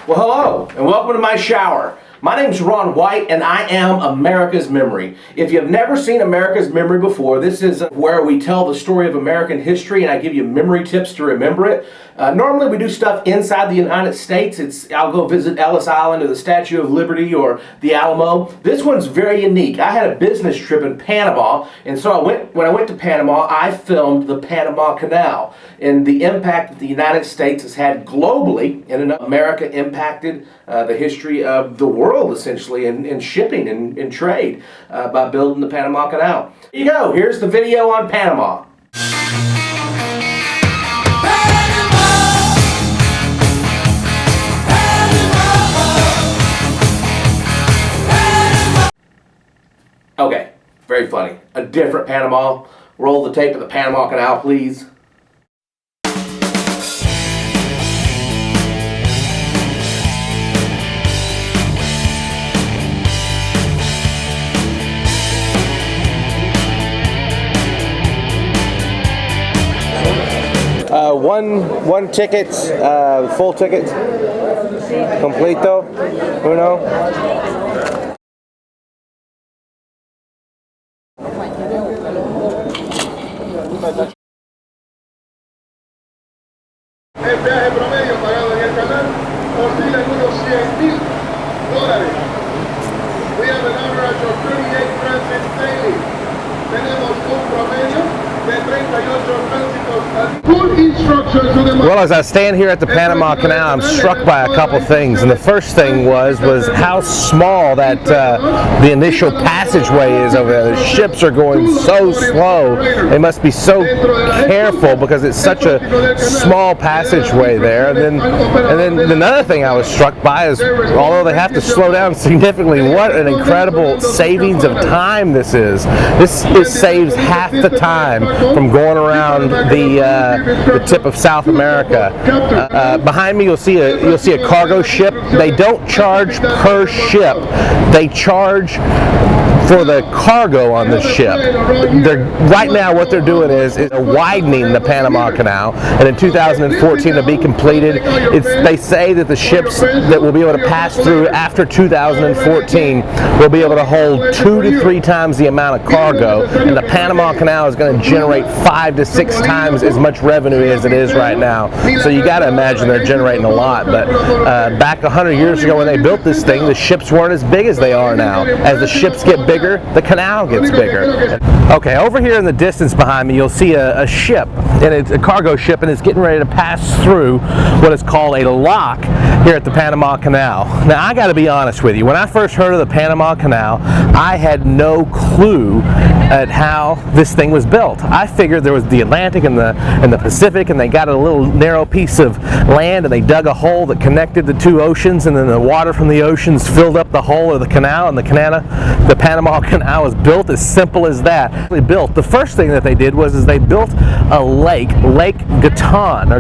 Well, hello, and welcome to my shower. My name's Ron White, and I am America's Memory. If you've never seen America's Memory before, this is where we tell the story of American history, and I give you memory tips to remember it. Normally, we do stuff inside the United States. I'll go visit Ellis Island or the Statue of Liberty or the Alamo. This one's very unique. I had a business trip in Panama, and so when I went to Panama, I filmed the Panama Canal and the impact that the United States has had globally, and America impacted the history of the world, essentially, in shipping and trade by building the Panama Canal. Here you go. Here's the video on Panama. Okay, very funny. A different Panama. Roll the tape of the Panama Canal, please. One ticket, full ticket, completo, uno. El viaje promedio pagado en el canal oscila en unos $100,000. We have an average of 38 transits daily. Tenemos un promedio de 38 tránsitos al día. Well, as I stand here at the Panama Canal, I'm struck by a couple things, and the first thing was how small that the initial passageway is over there. The ships are going so slow; they must be so careful because it's such a small passageway there. And then another thing I was struck by is, although they have to slow down significantly, what an incredible savings of time this is. This saves half the time from going around the tip of South America. Behind me, you'll see a cargo ship. They don't charge per ship. They charge for the cargo on the ship. Right now, what they're doing is they're widening the Panama Canal, and in 2014 it'll be completed. They say that the ships that will be able to pass through after 2014 will be able to hold 2 to 3 times the amount of cargo, and the Panama Canal is going to generate 5 to 6 times as much revenue as it is right now. So you got to imagine they're generating a lot. But back 100 years ago when they built this thing, the ships weren't as big as they are now. As the ships get bigger, the canal gets bigger. Okay, over here in the distance behind me, you'll see a ship, and it's a cargo ship, and it's getting ready to pass through what is called a lock here at the Panama Canal. Now, I got to be honest with you. When I first heard of the Panama Canal, I had no clue at how this thing was built. I figured there was the Atlantic and the Pacific, and they got a little narrow piece of land, and they dug a hole that connected the two oceans, and then the water from the oceans filled up the hole of the canal, and the Panama Canal was built as simple as that. The first thing that they did was they built a Lake Gatun,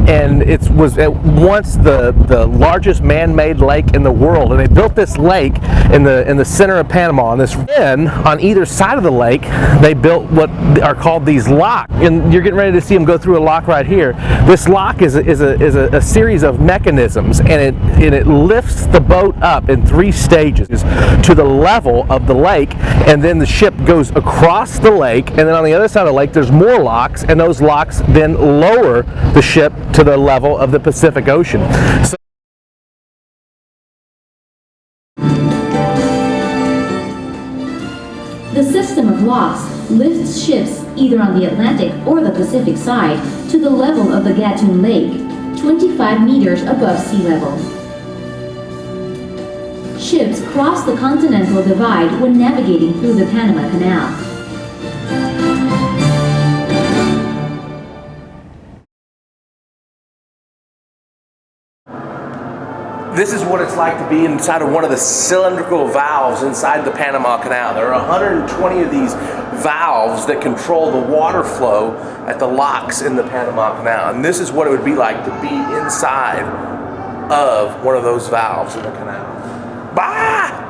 and it was at once the largest man-made lake in the world. And they built this lake in the center of Panama. And then on either side of the lake, they built what are called these locks. And you're getting ready to see them go through a lock right here. This lock is a series of mechanisms, and it lifts the boat up in 3 stages to the level of the lake, and then the ship goes across the lake, and then on the other side of the lake there's more locks, and those locks then lower the ship to the level of the Pacific Ocean. The system of locks lifts ships either on the Atlantic or the Pacific side to the level of the Gatun Lake, 25 meters above sea level. Ships cross the continental divide when navigating through the Panama Canal. This is what it's like to be inside of one of the cylindrical valves inside the Panama Canal. There are 120 of these valves that control the water flow at the locks in the Panama Canal. And this is what it would be like to be inside of one of those valves in the canal. Bah!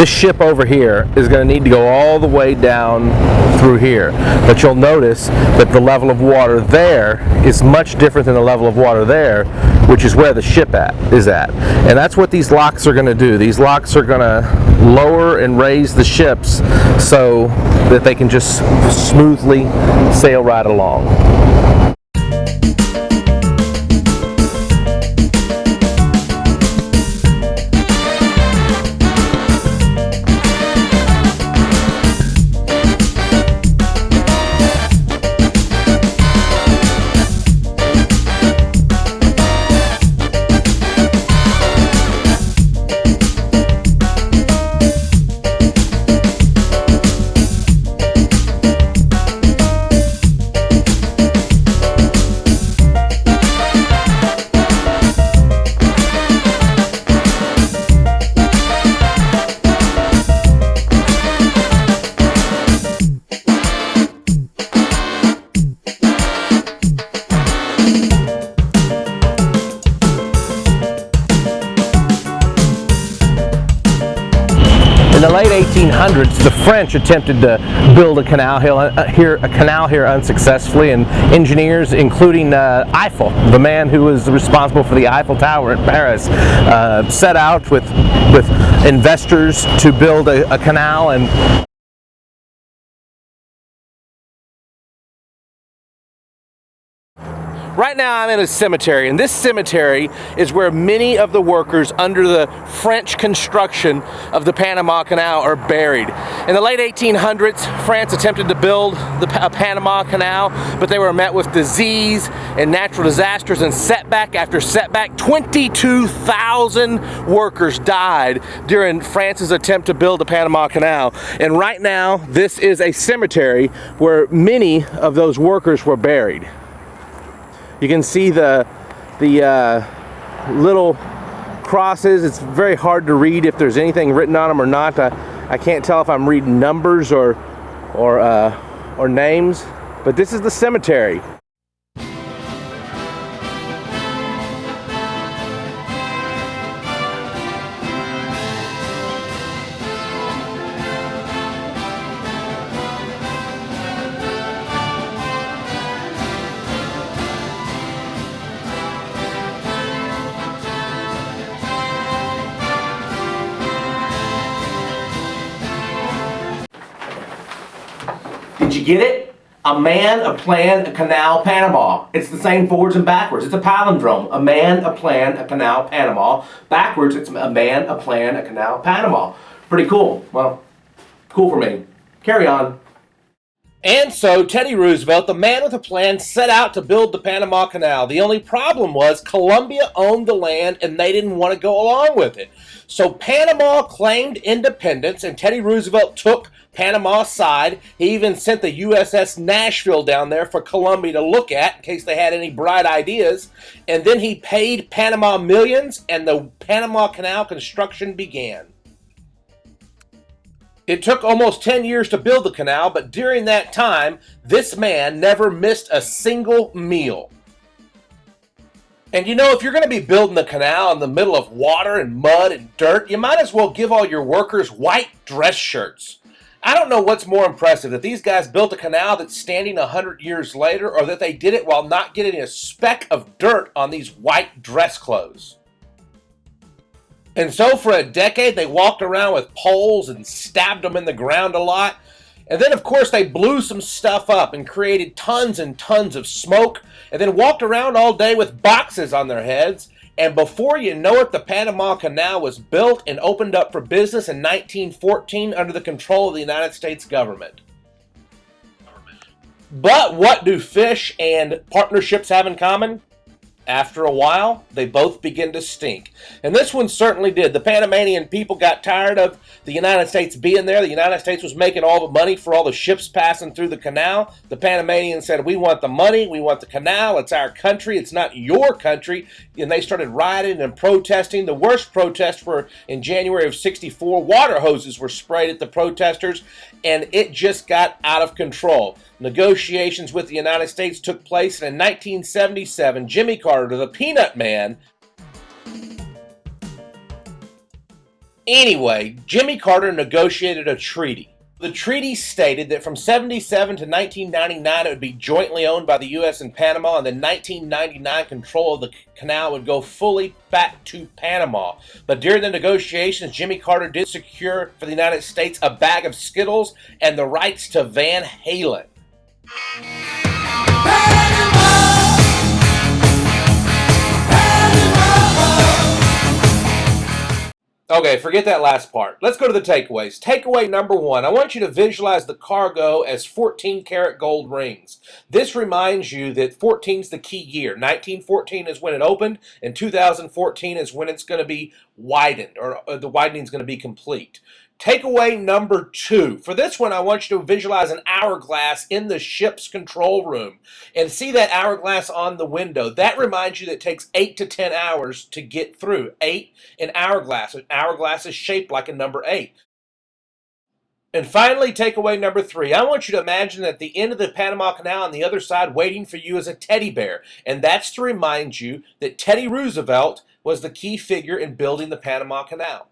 this ship over here is going to need to go all the way down through here. But you'll notice that the level of water there is much different than the level of water there, which is where the ship is at. And that's what these locks are going to do. These locks are going to lower and raise the ships so that they can just smoothly sail right along. In the late 1800s, the French attempted to build a canal here unsuccessfully, and engineers, including Eiffel, the man who was responsible for the Eiffel Tower in Paris, set out with investors to build a canal. And right now I'm in a cemetery, and this cemetery is where many of the workers under the French construction of the Panama Canal are buried. In the late 1800s, France attempted to build the Panama Canal, but they were met with disease and natural disasters, and setback after setback. 22,000 workers died during France's attempt to build the Panama Canal. And right now, this is a cemetery where many of those workers were buried. You can see the little crosses. It's very hard to read if there's anything written on them or not. I can't tell if I'm reading numbers or names, but this is the cemetery. Did you get it? A man, a plan, a canal, Panama. It's the same forwards and backwards. It's a palindrome. A man, a plan, a canal, Panama. Backwards, it's a man, a plan, a canal, Panama. Pretty cool. Well, cool for me. Carry on. And so Teddy Roosevelt, the man with a plan, set out to build the Panama Canal. The only problem was Colombia owned the land and they didn't want to go along with it. So Panama claimed independence, and Teddy Roosevelt took Panama's side. He even sent the USS Nashville down there for Colombia to look at in case they had any bright ideas. And then he paid Panama millions, and the Panama Canal construction began. It took almost 10 years to build the canal, but during that time, this man never missed a single meal. And you know, if you're going to be building the canal in the middle of water and mud and dirt, you might as well give all your workers white dress shirts. I don't know what's more impressive, that these guys built a canal that's standing 100 years later, or that they did it while not getting a speck of dirt on these white dress clothes. And so for a decade, they walked around with poles and stabbed them in the ground a lot. And then, of course, they blew some stuff up and created tons and tons of smoke, and then walked around all day with boxes on their heads. And before you know it, the Panama Canal was built and opened up for business in 1914 under the control of the United States government. But what do fish and partnerships have in common? After a while, they both begin to stink. And this one certainly did. The Panamanian people got tired of the United States being there. The United States was making all the money for all the ships passing through the canal. The Panamanians said, we want the money, we want the canal, it's our country, it's not your country. And they started rioting and protesting. The worst protests were in January of '64. Water hoses were sprayed at the protesters, and it just got out of control. Negotiations with the United States took place, and in 1977, Jimmy Carter, the Peanut Man, Anyway, Jimmy Carter negotiated a treaty. The treaty stated that from 77 to 1999 it would be jointly owned by the U.S. and Panama, and then 1999 control of the canal would go fully back to Panama. But during the negotiations, Jimmy Carter did secure for the United States a bag of Skittles and the rights to Van Halen. Okay, forget that last part. Let's go to the takeaways. Takeaway number one, I want you to visualize the cargo as 14-karat gold rings. This reminds you that 14 is the key year. 1914 is when it opened, and 2014 is when it's going to be widened, or the widening is going to be complete. Takeaway number two. For this one, I want you to visualize an hourglass in the ship's control room and see that hourglass on the window. That reminds you that it takes 8 to 10 hours to get through. 8, an hourglass. An hourglass is shaped like a number 8. And finally, takeaway number three. I want you to imagine at the end of the Panama Canal on the other side waiting for you is a teddy bear. And that's to remind you that Teddy Roosevelt was the key figure in building the Panama Canal.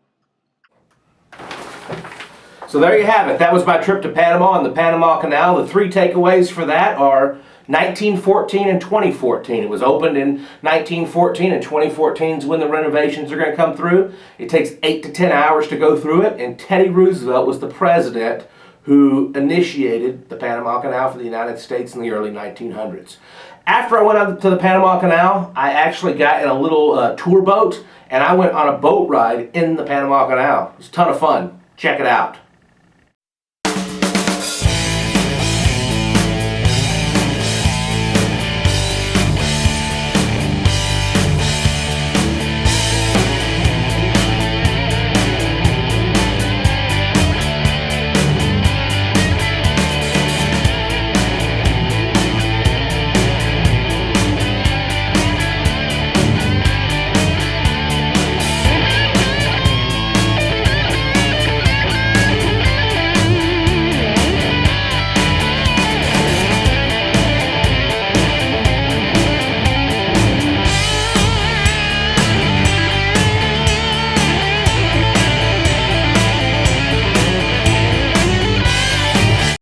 So there you have it. That was my trip to Panama and the Panama Canal. The three takeaways for that are 1914 and 2014. It was opened in 1914, and 2014 is when the renovations are going to come through. It takes 8 to 10 hours to go through it, and Teddy Roosevelt was the president who initiated the Panama Canal for the United States in the early 1900s. After I went up to the Panama Canal, I actually got in a little tour boat, and I went on a boat ride in the Panama Canal. It was a ton of fun. Check it out.